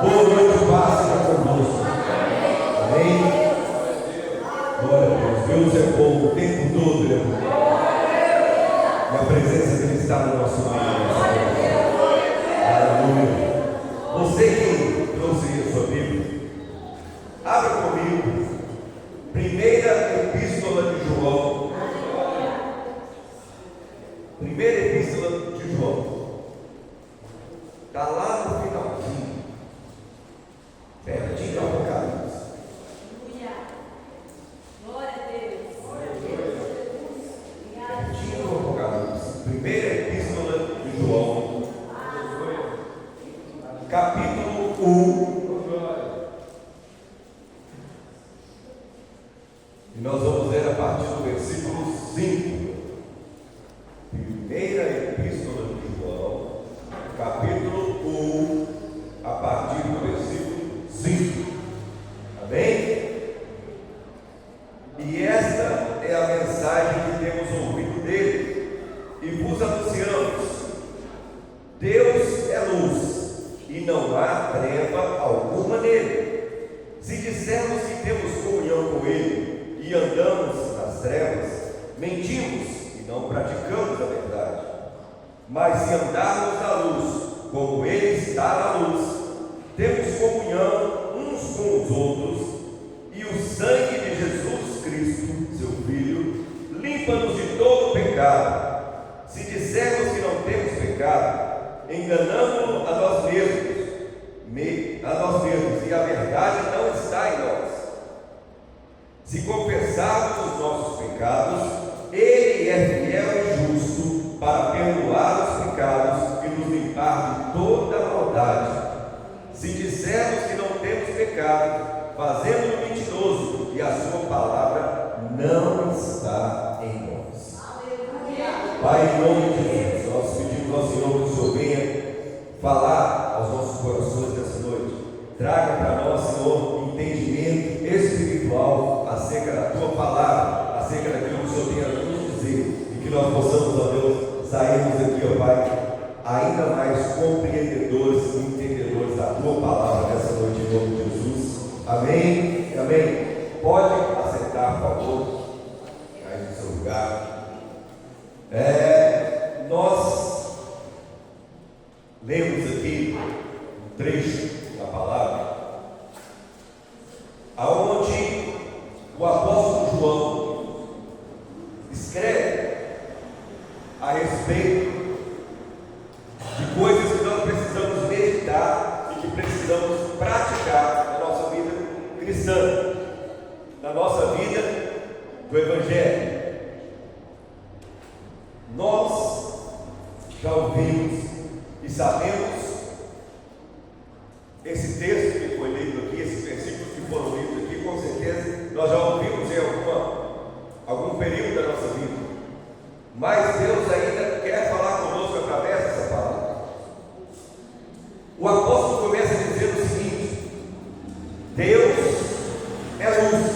Boa noite, paz seja conosco. Amém? Glória a Deus. Deus é bom o tempo todo, Ele é bom. E a presença dele está no nosso meio. Aleluia. Você que trouxe aí a sua Bíblia, abra comigo. Primeira Epístola de João. Primeira Epístola de João. Está lá no finalzinho, pertinho do Apocalipse. Glória a Deus. Pertinho do Apocalipse. Primeira Epístola de João, capítulo 1. E nós vamos ler a partir do versículo 5. Primeira Epístola de João, capítulo 1, a partir do versículo 5. Amém? E esta é a mensagem que temos ouvido dele e vos anunciamos: Deus é luz e não há treva alguma nele. Se dissermos que temos comunhão com ele e andamos nas trevas, mentimos e não praticamos a verdade. Mas se andarmos na luz, como ele está na luz, temos comunhão uns com os outros, e o sangue de Jesus Cristo, seu Filho, limpa-nos de todo pecado. Se dissermos que não temos pecado, enganamos-nos a nós mesmos, e a verdade não está em nós. Se confessarmos os nossos pecados, ele é fiel e justo para perdoar os pecados e nos limpar de toda maldade. Se dissermos que não temos pecado, fazemos-o mentiroso e a sua palavra não está em nós. Pai, em nome de Jesus, nós pedimos ao Senhor que o Senhor venha falar aos nossos corações nessa noite. Traga para nós, Senhor, entendimento espiritual acerca da tua palavra, acerca daquilo que o Senhor tem a nos dizer, e que nós possamos, ó Deus, sairmos aqui, ó Pai, ainda mais compreendedores e entendedores da tua palavra nessa noite, em nome de Jesus. Amém? Amém. Pode aceitar, por favor, aí no seu lugar. Nós lemos aqui um trecho da palavra, aonde o apóstolo João escreve a respeito de coisas que nós precisamos meditar e que precisamos praticar na nossa vida cristã, na nossa vida do Evangelho. Nós já ouvimos e sabemos esse texto que foi lido aqui, esses versículos que foram lidos aqui, com certeza nós já ouvimos em algum período da nossa vida, mas Deus ainda quer falar conosco através dessa palavra. O apóstolo começa dizendo o seguinte: Deus é luz.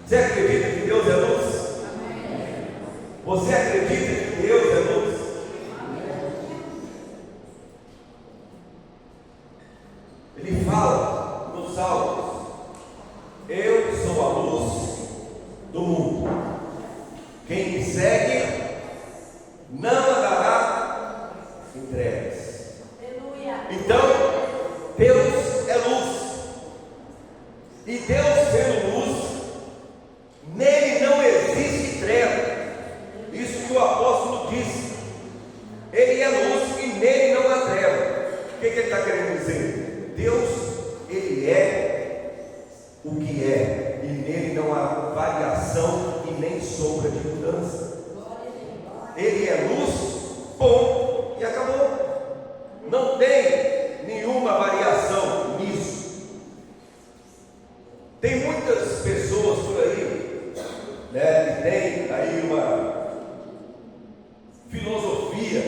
Você acredita que Deus é luz? Amém. Você acredita que Deus é luz? Ele fala nos Salmos: eu sou a luz do mundo. Quem me segue não andará em trevas. Então, Deus é luz. E Deus sendo luz, nele não existe treva. Isso que o apóstolo disse. Ele é luz e nele não há treva. O que ele está querendo dizer? Deus, ele é o que é, e nele não há variação e nem sombra de mudança. Ele é luz, bom, e acabou. Não tem nenhuma variação nisso. Tem muitas pessoas por aí, que tem aí uma filosofia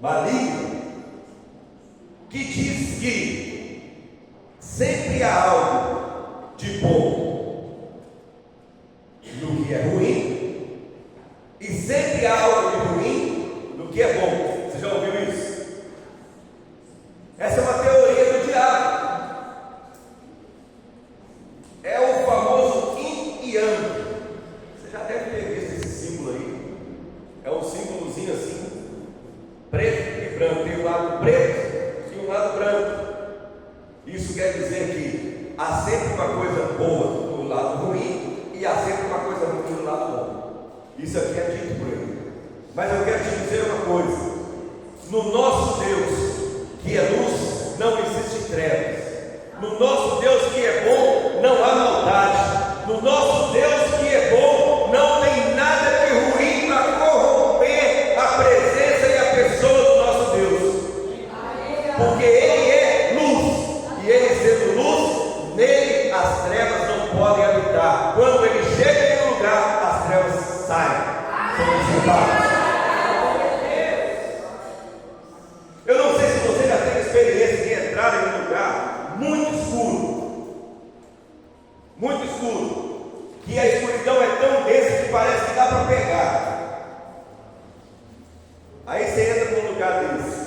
maligna que diz que sempre há algo de bom no que é ruim, e sempre há algo de ruim no que é bom. Você já ouviu isso? Essa é uma teoria lado preto e um lado branco. Isso quer dizer que há sempre uma coisa boa do lado ruim e há sempre uma coisa ruim do lado bom. Isso aqui é dito por ele. Mas eu quero te dizer uma coisa: no nosso Deus, que é luz, não existe trevas. No nosso Deus que é bom, não há maldade. No nosso Deus que é bom, não tem nada de ruim para corromper a presença e a pessoa do nosso Deus. Porque Ele é luz, e Ele sendo luz, nele as trevas não podem habitar. Quando Ele chega em um lugar, as trevas saem, são dissipadas. Eu não sei se você já teve experiência de entrar em um lugar muito escuro, que a escuridão é tão densa que parece que dá para pegar. Aí você entra num lugar desse,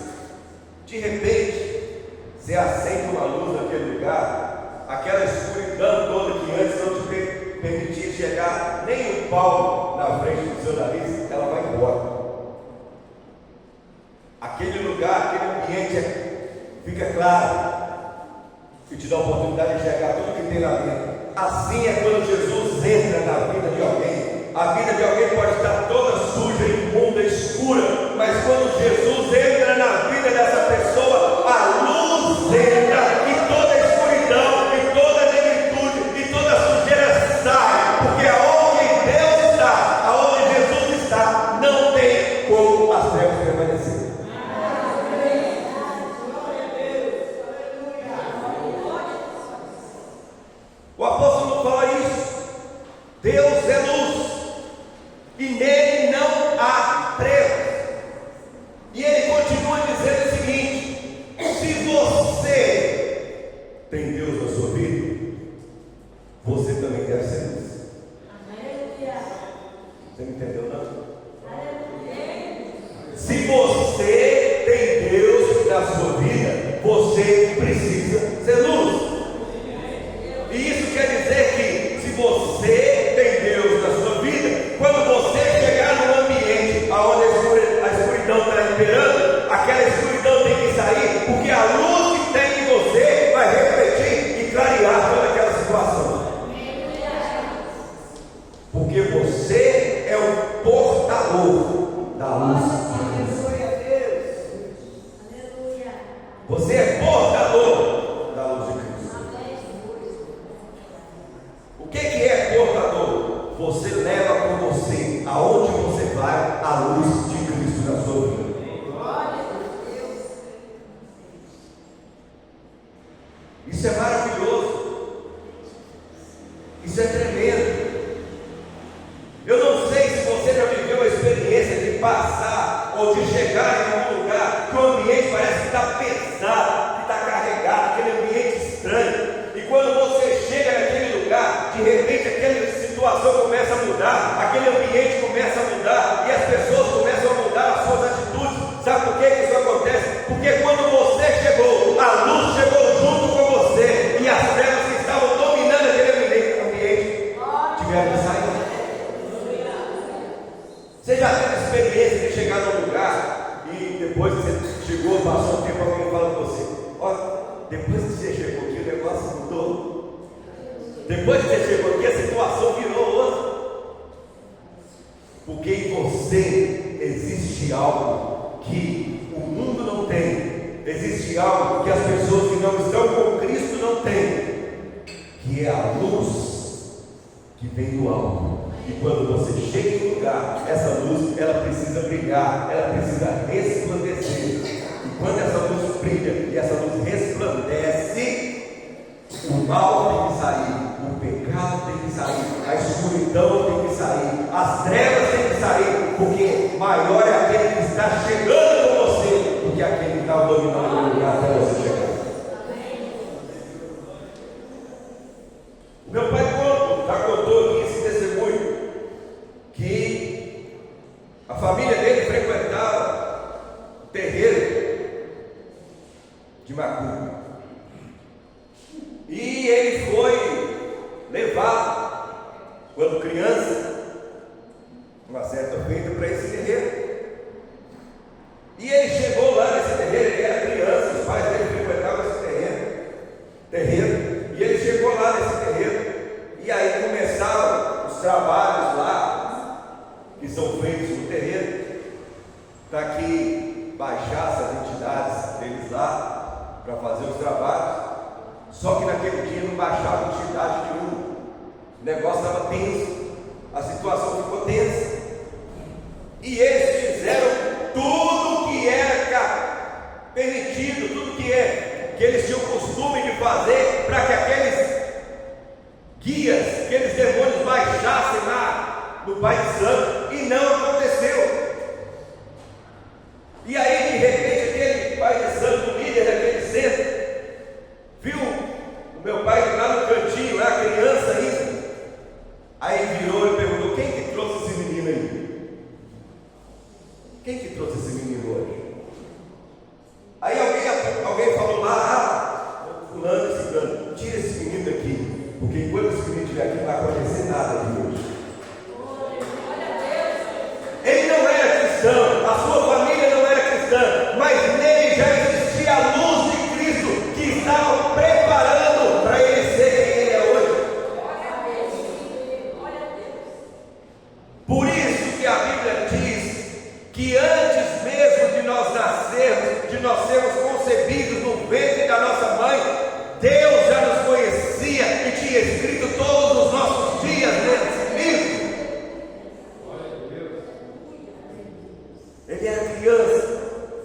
de repente você acende uma luz naquele lugar, aquela escuridão toda que antes não te permitia chegar nem um palmo na frente do seu nariz, ela vai embora. Aquele lugar, aquele ambiente fica claro e te dá a oportunidade de enxergar tudo que tem lá dentro. Assim é quando Jesus entra na vida de alguém. A vida de alguém pode estar toda suja, imunda, escura, mas quando Jesus entra na vida dessa pessoa, a luz entra e toda a escuridão, e toda a negritude, e toda a sujeira sai, porque aonde Deus está, aonde Jesus está, não tem como as trevas permanecer. O apóstolo não fala isso. Deus é luz e nele não há trevas. E ele continua dizendo o seguinte: se você tem Deus na sua vida, você também deve ser luz. Você não entendeu não? Se você tem Deus na sua vida, você precisa ser luz. E isso quer dizer que se você tem Deus na sua vida, quando você chegar num ambiente onde a escuridão está imperando, aquela escuridão tem que sair, porque a luz que tem em você vai refletir e clarear toda aquela situação. Porque você é o portador da luz. Você é portador da luz de Cristo. O que é portador? Você leva com você, aonde você vai, a luz de Cristo na sua vida. Isso é maravilhoso. Isso é tremendo. Eu não sei se você já viveu a experiência de passar ou de chegar em algum lugar que o ambiente parece que está pesado, que está carregado, aquele ambiente estranho. E quando você chega naquele lugar, de repente aquela situação começa a mudar, aquele ambiente começa a mudar, e as pessoas começam a mudar as suas atitudes. Sabe por que isso acontece? Porque quando você chegou, a luz chegou junto com você, e as trevas que estavam dominando aquele ambiente tiveram que sair. Você já teve experiência de chegar num lugar e depois que você chegou, passou um tempo, alguém fala com você: ó, depois que você chegou aqui, o negócio mudou. Depois que você chegou aqui, a situação virou outra. Porque em você existe algo que o mundo não tem. Existe algo que as pessoas que não estão com Cristo não têm, que é a luz que vem do alto. E quando você chega em um lugar, essa luz, ela precisa brilhar, ela precisa resplandecer. E quando essa luz brilha e essa luz resplandece, o mal tem que sair, o pecado tem que sair, a escuridão tem que sair, as trevas têm que sair, porque maior é aquele que está chegando com você do que aquele que está dominando o lugar até você chegar. O meu pai já contou aqui esse testemunho, que a família dele frequentava o terreiro de Macumba. E ele foi levado, quando criança, uma certa feita, para esse terreiro. E ele chegou lá nesse terreiro, ele era para fazer os trabalhos. Só que naquele dia não baixava entidade nenhuma. O negócio estava tenso, a situação ficou tensa. E eles fizeram tudo que era permitido, tudo que eles tinham costume de fazer para que aqueles guias, aqueles demônios baixassem lá no Pai de Santo, e não aconteceu. E aí de repente aquele Pai de Santo, o líder daquele centro, viu o meu pai lá no cantinho, lá criança ainda. Aí virou e perguntou: quem que trouxe esse menino aí? Quem que trouxe esse menino hoje? Aí alguém falou lá: fulano, esse cano, tira esse menino daqui, porque enquanto esse menino estiver aqui não vai acontecer nada de hoje. Ele não era cristão, a sua família não era cristã, mas nele já existia a luz de Cristo que estava preparando para ele ser quem ele é hoje. Por isso que a Bíblia diz que antes mesmo de nós nascermos, de nós sermos concebidos no ventre da nossa mãe, Deus já nos conhecia e tinha escrito todos os nossos dias nesse livro. Ele era criança,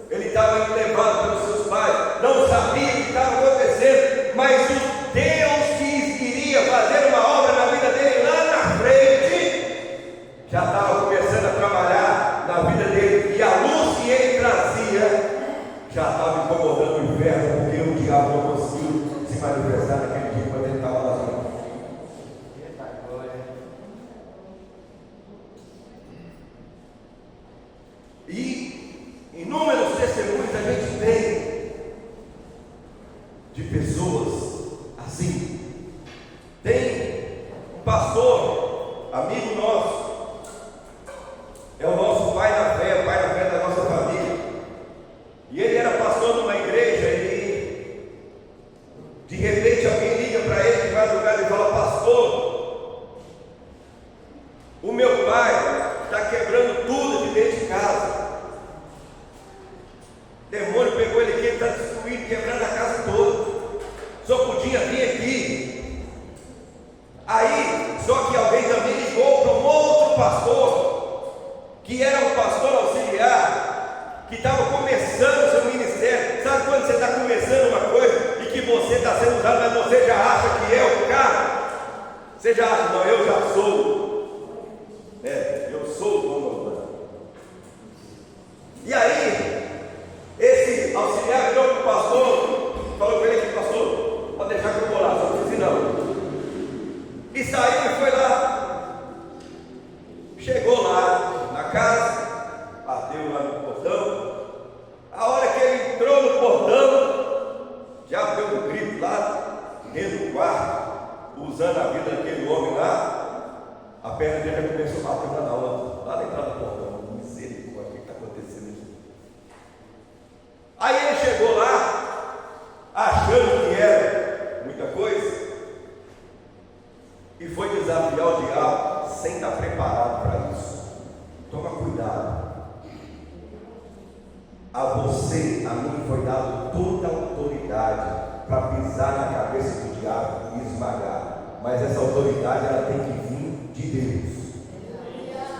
ele estava levado pelos seus pais, não sabia o que estava acontecendo, mas o Deus que iria fazer uma obra na vida dele lá na frente, já estava começando a trabalhar na vida dele, e a luz que ele trazia já estava incomodando o inferno, porque o diabo não conseguiu se manifestar naquele dia quando ele estava lá. E inúmeros testemunhos a gente tem de pessoas assim. Tem um pastor, amigo nosso, é o nosso pai na fé, o pai na fé da nossa família. E ele era pastor de uma igreja e de repente alguém liga para ele de madrugada e fala: pastor, o meu pai está quebrando tudo de dentro de casa. O demônio pegou ele aqui, ele está destruindo, quebrando a casa toda. Só podia vir aqui. Aí, só que alguém também ligou para um outro pastor, que era um pastor auxiliar, que estava começando o seu ministério. Sabe quando você está começando uma coisa e que você está sendo usado, mas você já acha que é o cara? Você já acha: não, eu já sou. Eu sou o dono. E aí, esse auxiliar virou para o pastor, falou para ele aqui: pastor, pode deixar que eu vou lá, só não precisa não. E saiu e foi lá. Chegou lá na casa, bateu lá no portão. A hora que ele entrou no portão, já deu um grito lá dentro do quarto, usando a vida daquele homem lá. A perna dele já começou a bater lá na outra, lá na entrada do portão. Misericórdia, o que está acontecendo aqui? Aí ele chegou lá, achando que era muita coisa, e foi desafiar o diabo sem estar preparado para isso. Toma cuidado. A você, a mim, foi dado toda a autoridade para pisar na cabeça do diabo e esmagar. Mas essa autoridade, ela tem que vir de Deus.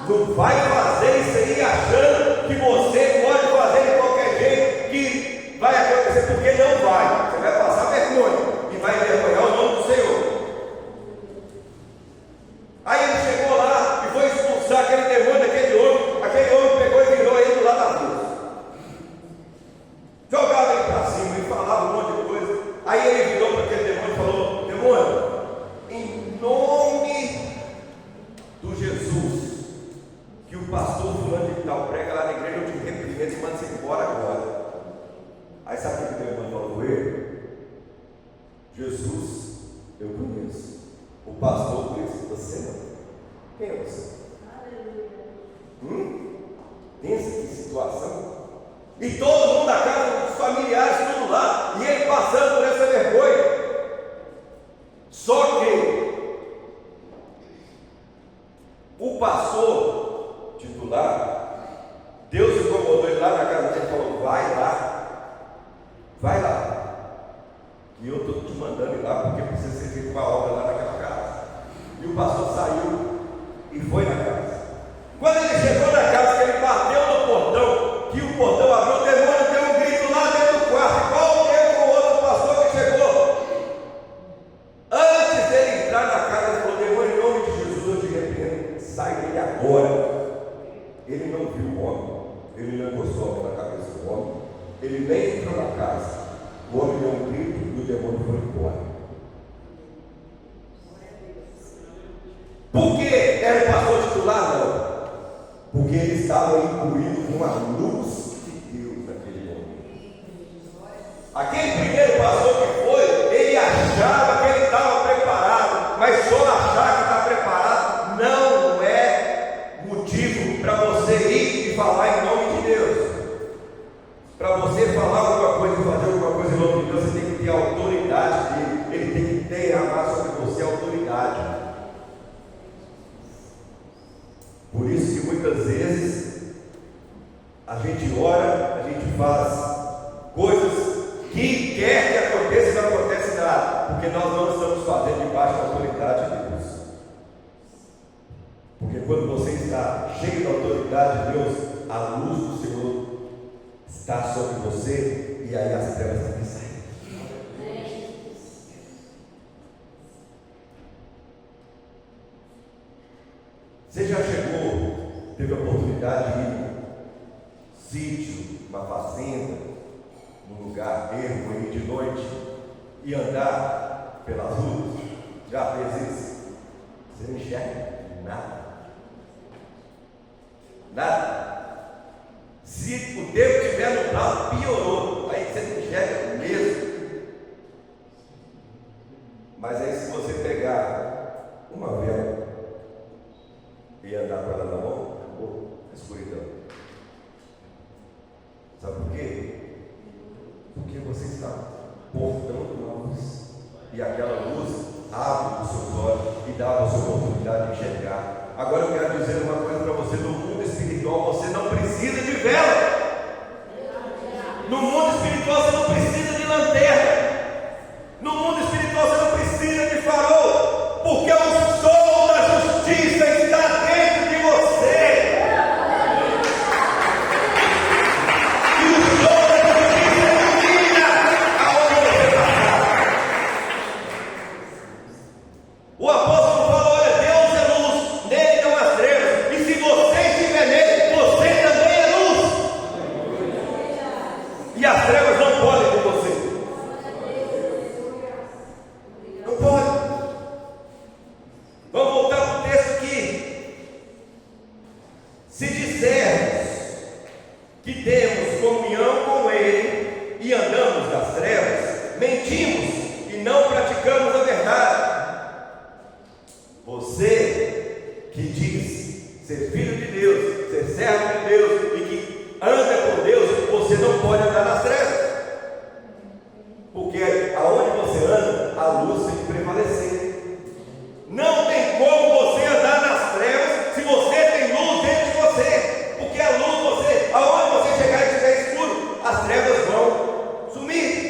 Não vai fazer isso aí achando que você pode fazer de qualquer jeito, que vai acontecer, porque não vai. Você vai passar vergonha e vai envergonhar o nome do Senhor. Aí ele chegou lá e foi expulsar aquele demônio daquele homem pegou e virou ele do lado da cruz, jogava ele para cima e falava um monte de coisa. Aí ele virou para aquele demônio e falou: demônio, em nome do Jesus que o pastor fulano de tal prega lá na igreja, eu te repreendo e mando você embora agora. Aí sabe o que o demônio falou com ele? Jesus eu conheço, o pastor conhece, você não. Quem é você? Pensa que situação. E todo mundo da casa, os familiares, tudo lá, e ele passando por essa vergonha. Só que o pastor titular, Deus incomodou ele lá na casa dele e falou: vai lá, E eu estou te mandando ir lá porque precisa ser feita uma obra lá naquela casa. E o pastor saiu e foi na casa. Quando ele chegou na casa, que ele bateu no portão, que o portão abriu, o demônio deu um grito lá dentro do quarto, igual deu com o outro pastor que chegou. Antes dele entrar na casa, ele falou: demônio, em nome de Jesus, eu te repreendo, sai dele agora. Ele não viu o homem, ele não encostou a mão na cabeça do homem, ele nem entrou na casa. O homem deu um grito e o demônio foi embora. Por que era o pastor titular? Não. Porque ele estava imbuído com a luz de Deus naquele momento. Aquele primeiro pastor que foi, ele achava que ele estava preparado, mas só achar que está preparado não é motivo para você ir e falar em nome de Deus. Para você falar alguma coisa e fazer alguma coisa em nome de Deus, você tem que ter a autoridade dele, ele tem que derramar sobre você a autoridade. Por isso que muitas vezes a gente ora, a gente faz coisas que quer que aconteça e não acontece nada, porque nós não estamos fazendo debaixo da autoridade de Deus. Porque quando você está cheio da autoridade de Deus, a luz do Senhor está sobre você, e aí as trevas têm que sair. Você já chegou, teve a oportunidade de ir num sítio, uma fazenda, num lugar ermo aí de noite, e andar pelas ruas? Já fez isso? Você não enxerga nada. Nada. Se o tempo estiver nublado, piorou. Aí você não enxerga mesmo. Mas aí, se você pegar uma vela e andar com ela na mão, acabou a escuridão. Sabe por quê? Porque você está portando uma luz, e aquela luz abre os seus olhos e dá a você a oportunidade de enxergar. Agora eu quero dizer uma coisa para você: no mundo espiritual você não precisa de vela. No mundo espiritual você não precisa de lanterna. No mundo espiritual você não precisa de farol, porque o sol da justiça está dentro de você. E o sol da justiça ilumina aonde você está. O apóstolo falou: olha, Deus é luz, nele não há trevas, e se você estiver nele, você também é luz. E as trevas não podem com você. Não pode. Vamos voltar para o texto aqui. Se dissermos que temos comunhão com Ele e andamos nas trevas, mentimos e não praticamos a verdade. Você que diz ser filho de Deus, ser servo de Deus e que anda com Deus, você não pode andar nas trevas. Porque aonde você anda, a luz tem que prevalecer. Não tem como você andar nas trevas se você tem luz dentro de você. Porque a luz, aonde você chegar e estiver escuro, as trevas vão sumir.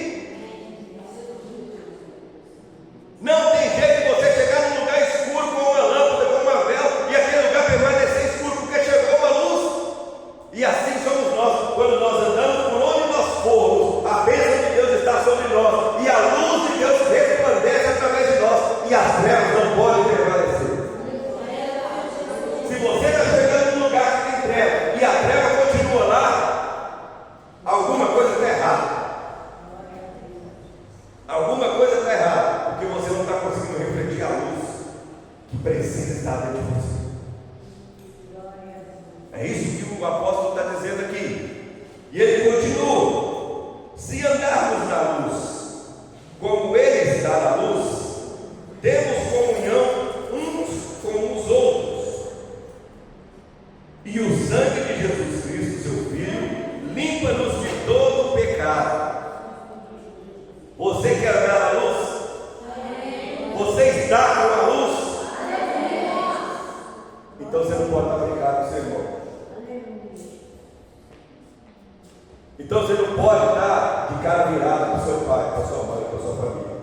Não tem jeito de você chegar num lugar escuro com uma lâmpada, com uma vela, e aquele lugar permanecer escuro porque chegou uma luz. E assim somos nós, quando nós andamos por onde nós formos, a bênção de Deus está sobre nós, e a luz de Deus resplandece através de nós, e as trevas não podem prevalecer. Se você está chegando num lugar que tem treva, e a treva continua lá, alguma coisa está errada. Alguma coisa está errada, porque você não está conseguindo refletir a luz que precisa estar dentro de você. É isso que o apóstolo está dizendo aqui. E ele continua: se andarmos na luz, como ele está na luz, temos comunhão uns com os outros. E o sangue de Jesus Cristo, seu Filho, limpa-nos de todo pecado. Você quer andar na luz? Você está com a luz? Então você não pode estar brigado com seu irmão. Então você não pode estar de cara virada para o seu pai, para a sua mãe, para a sua família.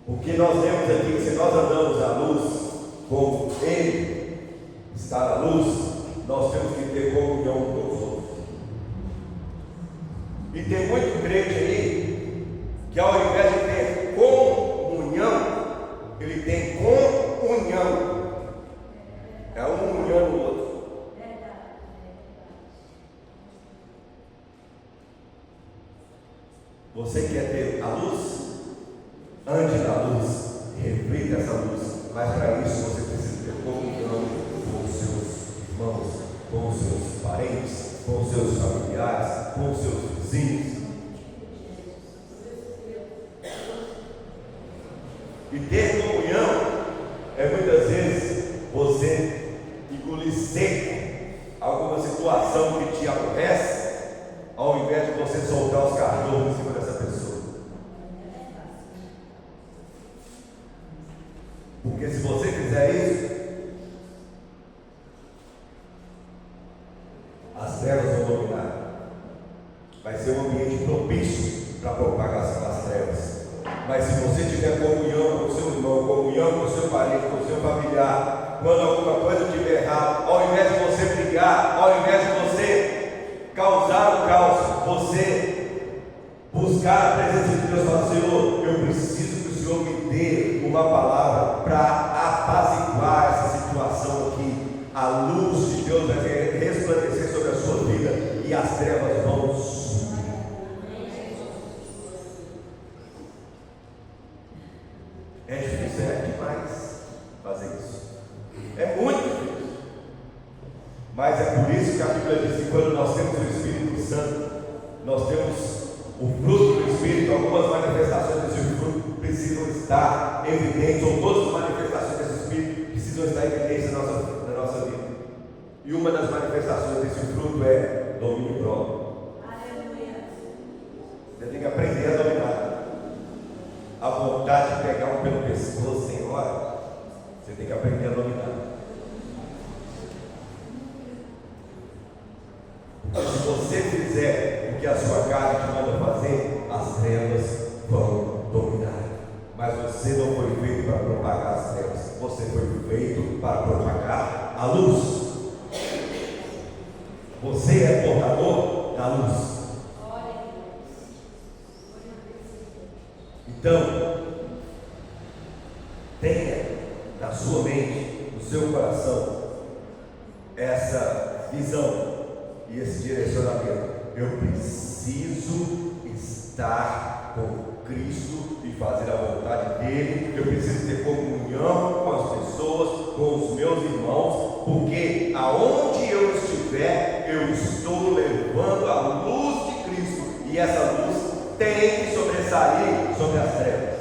Porque nós vemos aqui que se nós andamos à luz, como Ele está na luz, nós temos que ter comunhão com os outros. E tem muito crente aí que ao invés de ter comunhão, ele tem comunhão. É um união no outro. Você quer ter a luz? Ande na luz, reflita essa luz. Mas para isso você precisa ter comunhão com os seus irmãos, com os seus parentes, com os seus familiares, com os seus vizinhos. E ter comunhão é muitas vezes você engolir seco alguma situação que te aborrece, ao invés de você soltar os cachorros em cima dessa pessoa. Porque se você fizer isso, as trevas vão dominar. Vai ser um ambiente propício para a propagação das trevas. Mas se você tiver comunhão com o seu irmão, comunhão com o seu parente, com o seu familiar, quando alguma coisa estiver errada, ao invés de você brigar, ao invés de você causar o caos, você buscar a presença de Deus e falar: Senhor, eu preciso que o Senhor me dê uma palavra para apaziguar essa situação aqui. A luz de Deus vai resplandecer sobre a sua vida e as trevas vão sumir. É difícil, é demais fazer isso. É muito difícil. Mas é por isso que a Bíblia diz que quando nós temos o Espírito Santo, nós temos o fruto do Espírito. Algumas manifestações desse fruto precisam estar evidentes, ou todas as manifestações desse Espírito precisam estar evidentes na nossa vida. E uma das manifestações desse fruto é domínio próprio. Você tem que aprender a dominar. A vontade de pegar um pelo pescoço sem hora, você tem que aprender a dominar. Porque se você fizer o que a sua carne te manda fazer, as trevas vão dominar. Mas você não foi feito para propagar as trevas, você foi feito para propagar a luz. Você é portador da luz. Então, tenha na sua mente, no seu coração, essa visão e esse direcionamento. Eu preciso estar com Cristo e fazer a vontade dele. Eu preciso ter comunhão com as pessoas, com os meus irmãos, porque aonde eu estiver, eu estou levando a luz de Cristo, e essa luz tem que sobressair sobre as trevas.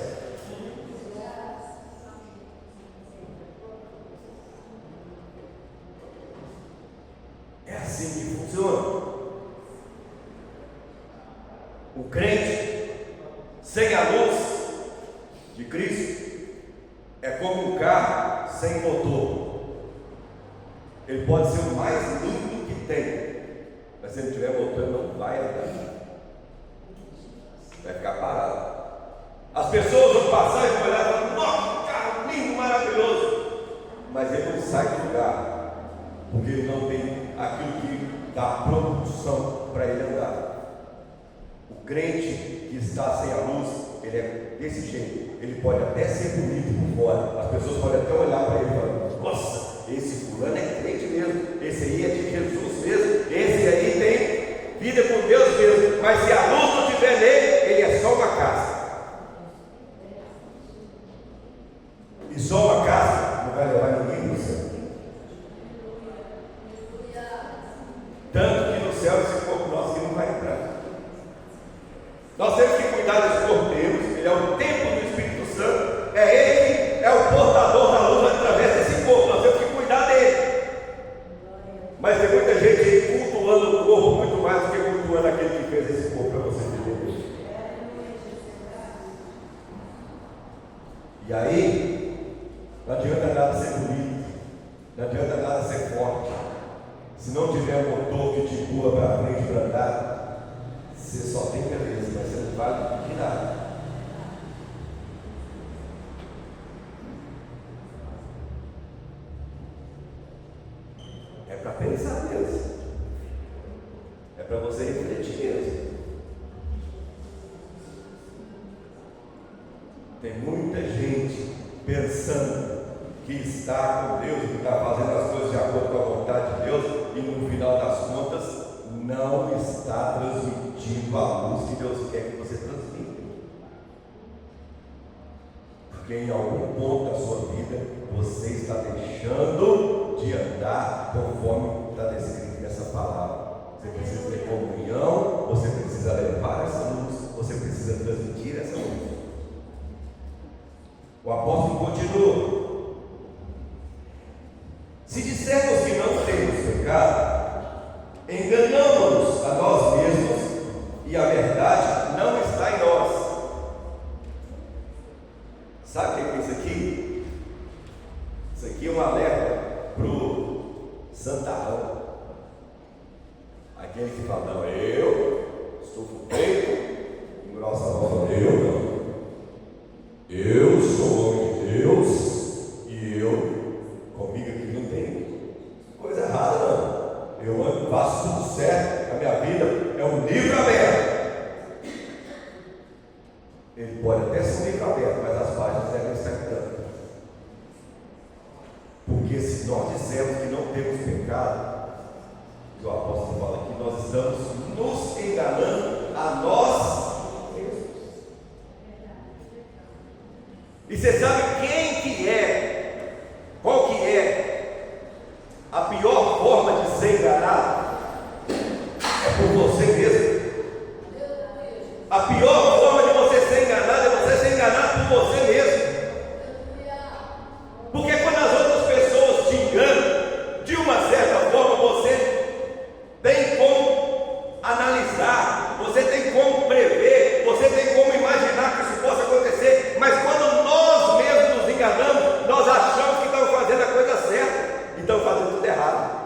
É assim que funciona. O crente sem a luz de Cristo é como um carro sem motor. Ele pode ser o mais lindo que tem, mas se ele não tiver motor, ele não vai andar. Vai ficar parado. As pessoas vão passar e vão olhar e falar: nossa, que carro lindo, maravilhoso. Mas ele não sai do carro, porque ele não tem aquilo que dá propulsão para ele andar. O crente que está sem a luz, ele é desse jeito. Ele pode até ser bonito por fora, as pessoas podem até olhar para ele e falar: nossa, esse fulano é crente mesmo, esse aí é de Jesus mesmo, esse aí tem vida com Deus mesmo. Mas se a luz não estiver nele, ele é só uma casa. E só uma casa não vai levar ninguém para o céu. Tanto que no céu esse corpo nosso que não vai entrar. Nós temos que cuidar desse corpo Deus. Ele é o templo do Espírito Santo. É ele que é o portador da luz através desse corpo. Nós temos que cuidar dele. Mas tem muita gente aí cultuando o corpo muito mais do que cultuando aquele que fez esse corpo para você entender. E aí, não adianta nada ser bonito, não adianta nada ser forte. Se não tiver um motor que te empurra para frente para andar, você só tem beleza, mas você não vale de nada. É para pensar mesmo. É para você refletir mesmo. Tem muita gente pensando que está com Deus, que está fazendo as coisas de acordo com a vontade de Deus, e no final das contas não está transmitindo a luz que Deus quer que você transmita. Porque em algum ponto da sua vida você está deixando de andar conforme está descrito nessa palavra. Você precisa ter comunhão, você precisa levar essa luz, você precisa transmitir essa luz. O apóstolo continua: se dissermos que não temos pecado, enganamos-nos a nós mesmos e a verdade não está em nós. Sabe o que é isso aqui? Isso aqui é um alerta para o santarrão, aquele que fala: não, eu estufo o peito, engrossa a voz, eu sou homem de Deus e comigo aqui não tem coisa errada, não. Eu faço tudo certo, a minha vida é um livro aberto. Ele pode até ser um livro aberto, mas as páginas devem estar tantas. Porque se nós dissermos que não temos pecado, o apóstolo fala que nós estamos nos enganando a nós mesmos. E você sabe qual que é a pior forma de ser enganado? É por você mesmo. A pior forma de você ser enganado é você ser enganado por você mesmo. Porque quando as outras pessoas te enganam, de uma certa forma você tem como analisar, você tem como prever, você tem como imaginar que isso possa acontecer. Mas quando nós mesmos nos enganamos, nós achamos que estamos fazendo a coisa certa e estamos fazendo tudo errado.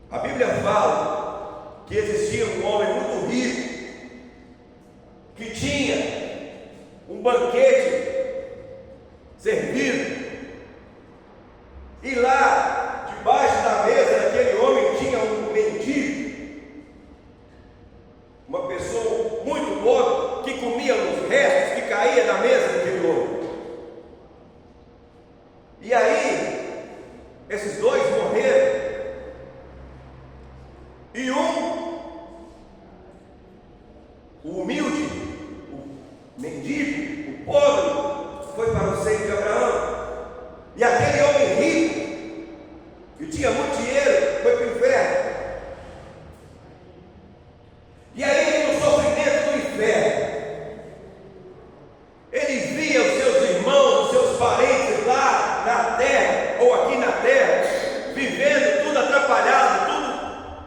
A Bíblia fala que existia um homem muito rico que tinha um banquete servido, e lá debaixo da mesa daquele homem tinha um mendigo, uma pessoa muito pobre que comia os restos que caía da mesa daquele homem. E aí esses dois morreram. E o humilde, o mendigo, o pobre, foi para o seio de Abraão. E aquele homem rico, que tinha muito dinheiro, foi para o inferno. E aí, no sofrimento do inferno, ele via os seus irmãos, os seus parentes lá na terra, ou aqui na terra, vivendo tudo atrapalhado, tudo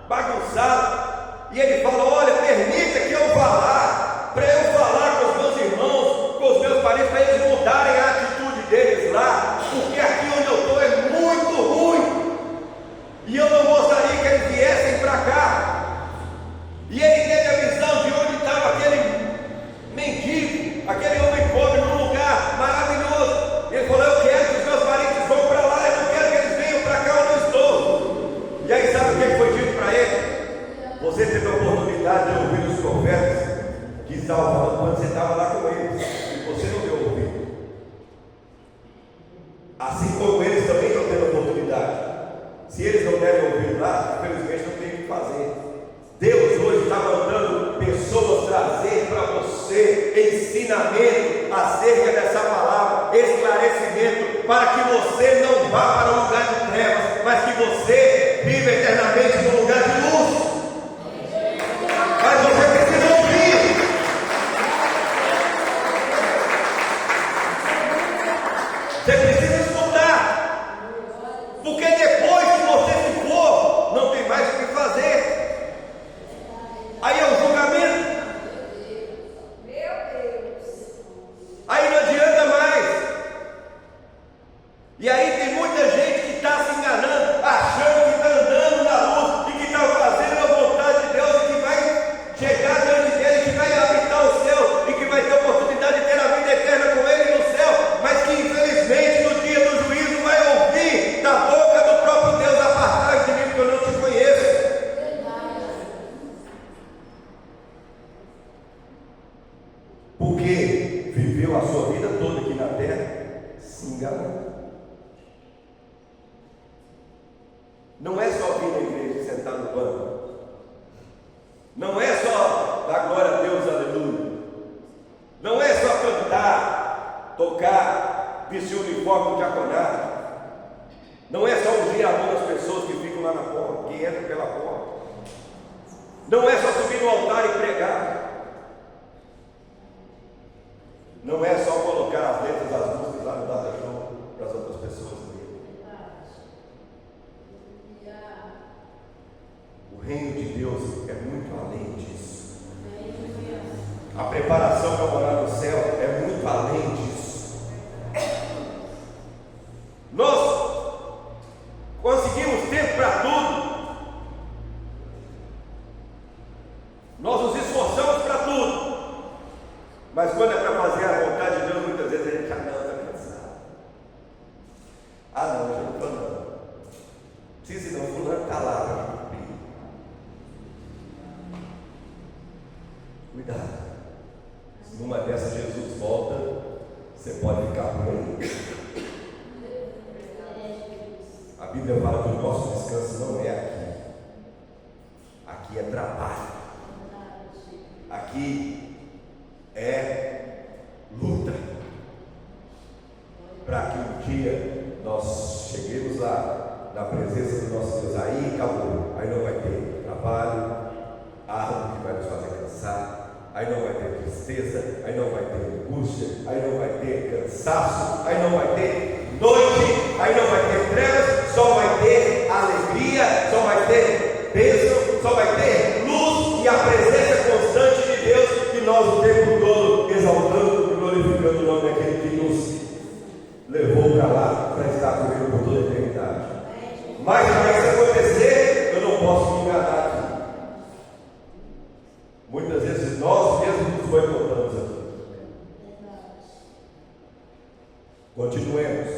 bagunçado. E ele fala: olha, permita que eu vá lá, para eu falar com os meus irmãos, com os meus parentes, para eles mudarem a atitude deles lá, porque aqui onde eu estou é muito ruim, e eu não gostaria que eles viessem para cá. E ele teve a visão de onde estava aquele mendigo, aquele homem pobre, num lugar maravilhoso. Ele falou: eu quero que os meus parentes vão para lá, eu não quero que eles venham para cá onde eu estou. E aí sabe o que foi dito para ele? Você teve a oportunidade de ouvir os profetas que estavam falando quando você estava lá com eles, e você não deu ouvido. Assim como eles também não têm oportunidade. Se eles não derem ouvido lá, infelizmente não tem o que fazer. Deus hoje está mandando pessoas trazer para você ensinamento acerca dessa palavra, esclarecimento, para que você não vá para um lugar de trevas, mas que você viva eternamente no lugar de luz. Mas você precisa ouvir. Você precisa escutar. Porque depois que você se for, não tem mais o que fazer. Aí é o julgamento. Aí não adianta mais. E aí tem muita gente que está no banco. Não é só dar glória a Deus, aleluia. Não é só cantar, tocar, vestir o uniforme do diaconato. Não é só ungir a mão das pessoas que ficam lá na porta, que entram pela porta. Não é só subir no altar e pregar. Não é só colocar as letras das músicas lá no data show para as outras pessoas lerem. O reino de Deus é muito além disso. A preparação para morar no céu é muito além disso. Nós conseguimos tempo para tudo. Nós nos esforçamos para tudo. Mas quando é para fazer a vontade de Deus, muitas vezes a gente está cansado. Não, eu já não estou não. Precisa não, fulano está lá para cumprir. Cuidado. Numa dessas Jesus volta, você pode ficar por aí. A Bíblia fala que o nosso descanso não é aqui. Aqui é trabalho. Aqui é luta. Para que um dia nós cheguemos lá na presença do nosso Deus. Aí acabou. Aí não vai ter trabalho, árvore que vai nos fazer cansar. Aí não vai ter tristeza, aí não vai ter angústia, aí não vai ter cansaço, aí não vai ter noite, aí não vai ter trevas, só vai ter alegria, só vai ter bênção, só vai ter luz e a presença constante de Deus, que nós o tempo todo exaltando e glorificando o nome daquele que nos levou para lá, para estar com Ele por toda a eternidade. Mas para isso acontecer, eu não posso me enganar aqui. Muitas vezes nós mesmos nos boicotamos aqui. Continuemos.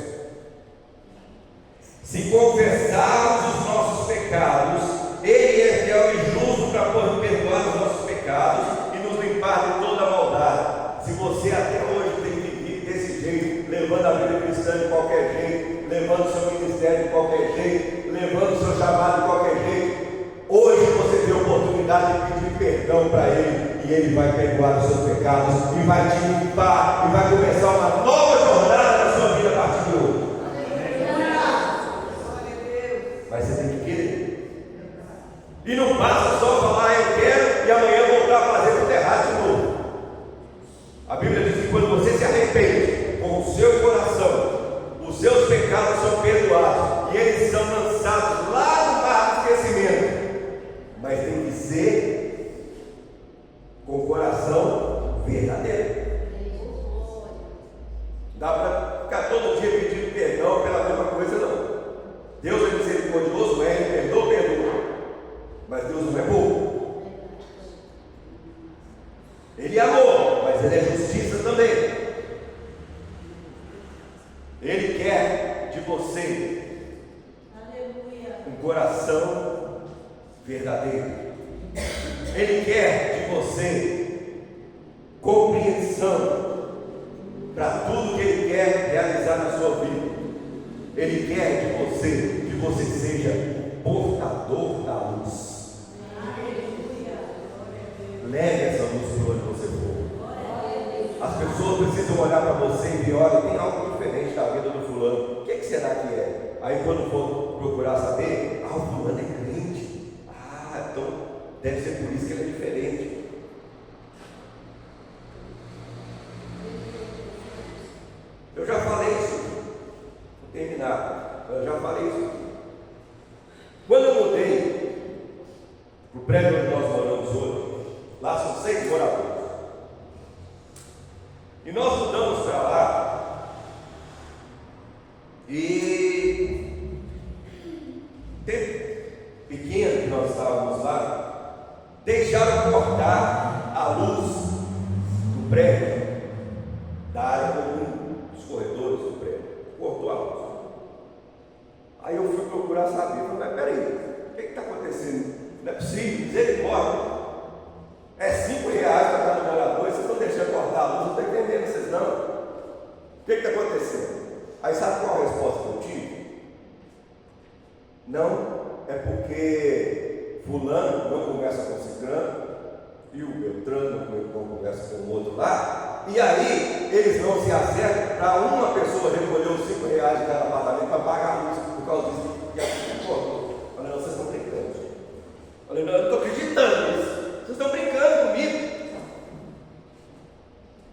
Se confessarmos os nossos pecados, Ele é fiel e justo para perdoar os nossos pecados e nos limpar de toda maldade. Se você até hoje tem vivido desse jeito, levando a vida cristã de qualquer jeito, levando o seu ministério de qualquer jeito, levando o seu chamado de qualquer jeito, hoje você tem a oportunidade de pedir perdão para Ele, e Ele vai perdoar os seus pecados, e vai te limpar, e vai começar uma nova jornada na sua vida a partir de hoje. Mas você tem que querer. E não basta só falar eu quero, e amanhã voltar a fazer tudo errado de novo. A Bíblia diz que quando você se arrepende com o seu coração, os seus pecados são perdoados, e eles são lançados lá no mar do esquecimento. Mas tem que ser com o coração verdadeiro. Dá para ficar todo dia pedindo perdão pela mesma coisa, não. Deus é misericordioso, Ele perdoa, perdoa. Mas Deus não é bobo. Ele é amor, mas Ele é justiça também. Ele quer de você um coração verdadeiro. Ele quer de você compreensão para tudo que Ele quer realizar na sua vida. Ele quer de você que você seja portador da luz. Leve essa luz por onde você for. As pessoas precisam olhar para você e ver, olha, tem algo diferente da vida do fulano. O que será que é? Aí quando for procurar saber, o fulano é crente. Então deve ser por isso que ele é diferente. Eu já falei isso aqui. Vou terminar. Eu já falei isso aqui. Quando eu mudei para o prédio onde nós moramos hoje, lá são 6 moradores. E nós mudamos para lá. E tempo pequeno que nós estávamos lá, deixaram cortar a luz do prédio, da área comum, dos corredores do prédio. Cortou a luz. Aí eu fui procurar saber. Falei, mas peraí, o que está acontecendo? Não é possível, misericórdia. É R$5 para cada morador, vocês estão deixando cortar a luz, não estou entendendo vocês não. O que está acontecendo? Aí sabe qual a resposta que eu tive? Não, é porque fulano não conversa com o ciclano, e o Beltrano não conversa com o outro lá, e aí eles não se acertam para uma pessoa recolher os R$5 de cada apartamento para pagar a luz por causa disso. E assim, pô, eu falei, não, vocês estão brincando. Eu falei, não, eu não estou acreditando nisso. Vocês estão brincando comigo.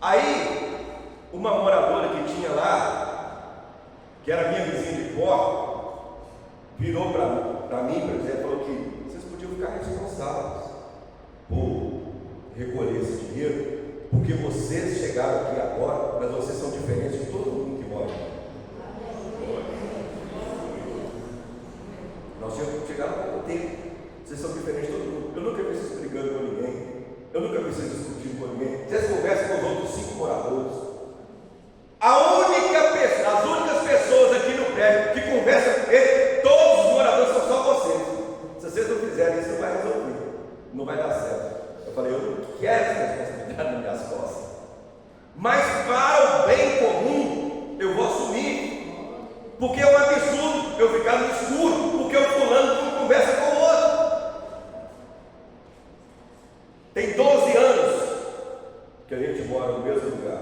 Aí, uma moradora que tinha lá, que era minha vizinha de porta, virou para mim, por exemplo, falou que vocês podiam ficar responsáveis por recolher esse dinheiro, porque vocês chegaram aqui agora, mas vocês são diferentes de todo mundo que mora aqui. Nós tínhamos chegado há pouco tempo. Vocês são diferentes de todo mundo. Eu nunca vi vocês brigando com ninguém. Eu nunca vi vocês discutindo com ninguém. Vocês conversam com os outros 5 moradores. As únicas pessoas aqui no prédio que conversam com ele, todos os moradores são só vocês. Se vocês não fizerem isso, não vai resolver. Não vai dar certo. Eu falei, eu não quero essa responsabilidade nas minhas costas. Mas para o bem comum, eu vou assumir. Porque é um absurdo eu ficar no escuro, porque o fulano não conversa com o outro. Tem 12 anos que a gente mora no mesmo lugar.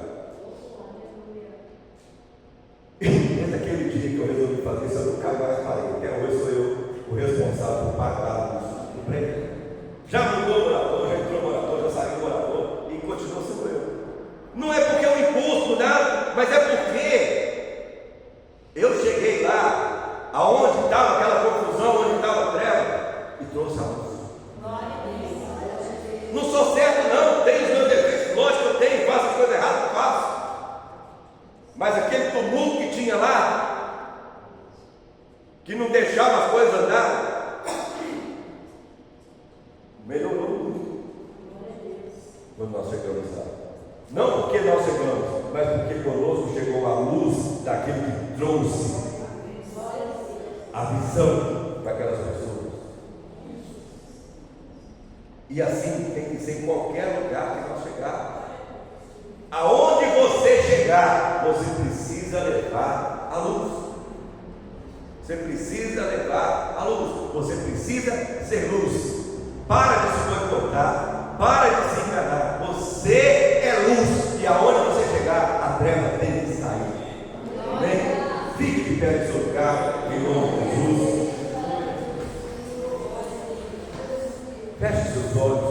E desde aquele dia que eu resolvi fazer isso, eu nunca mais parei. Até hoje sou eu o responsável por pagar o prédio. Já mudou o morador, já entrou o morador, já saiu o morador e continua sendo eu. Não é porque eu impulso nada, mas é porque eu cheguei lá, aonde estava aquela confusão, onde estava a treva, e trouxe a luz. Não sou certo não, tenho os meus defeitos, lógico que eu tenho, faço as coisas erradas, faço. Mas aquele tumulto que tinha lá, que não deixava as coisas andar, melhorou muito quando nós chegamos lá. Não porque nós chegamos, mas porque conosco chegou a luz daquele que trouxe a visão para aquelas pessoas. E assim tem que ser em qualquer lugar que nós chegarmos. Aonde você chegar, você precisa levar a luz. Você precisa levar a luz. Você precisa ser luz. Para de se boicotar, para de se enganar. Você é luz. E aonde você chegar, a treva tem que sair. Amém? Fique de pé no seu lugar, em nome de Jesus. Feche seus olhos.